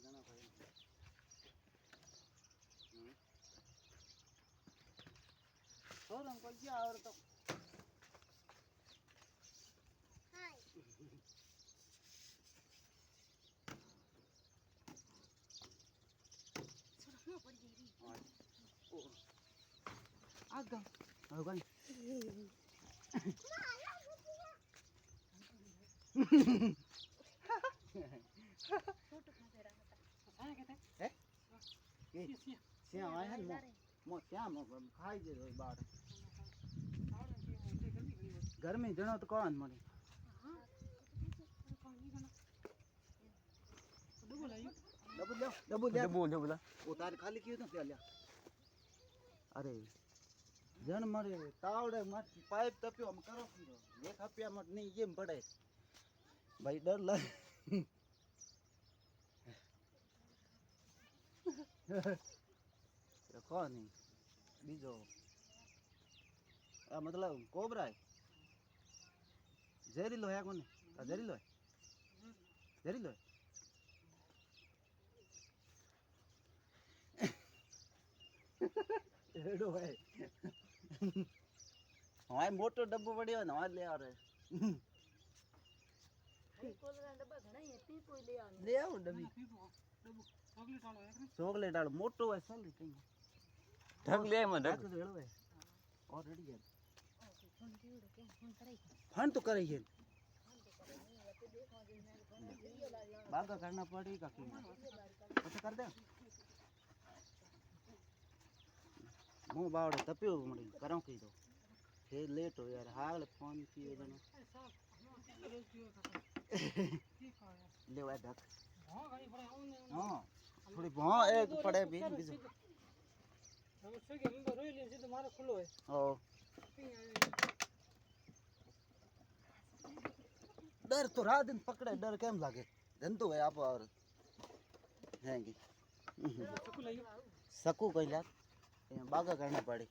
ઘણા ભાઈ और अंकल जी और तो हाय सुरक्षा पड़ गई ओ आगा आगा फोटो खाते रहा था आया कहते हैं सिया आया है मो क्या मो खाई दे रोज बाहर घर में जणो तो कौन मरे हां डबल उतार खाली क्यों तो ले अरे जन मरे तावड़े मत पाइप तप्यो हम करो फिरो एक हपिया मत नहीं ये पड़े भाई डर लग कौन नहीं बीजो आ मतलब कोबरा है जहरीलो है कोने जहरीलो है एडो है हमारे मोटो डब्बो पड़ियो ना ले आ रहे कोलरा डब्बा घणा है पी कोई ले आओ डब्बी चॉकलेट वाला मोटो है साल कहीं ढक ले मैं ढक हेलो है और रेडी है फोन तो करे है बागा करना पड़ेगा कि अच्छा कर दे मुंह बावड़े तपियो मड़ी करो की दो फिर लेट हो यार हाल फोन की वजह ले वा ढक हां थोड़ी हां एक पड़े भी बीजो हम से के हम रोई ले से तुम्हारा खुलो है ओ डर तो रात दिन पकड़े डर केम लागे धंधो है आप और हैंगे सकू कहीं लाग बागा करना पड़े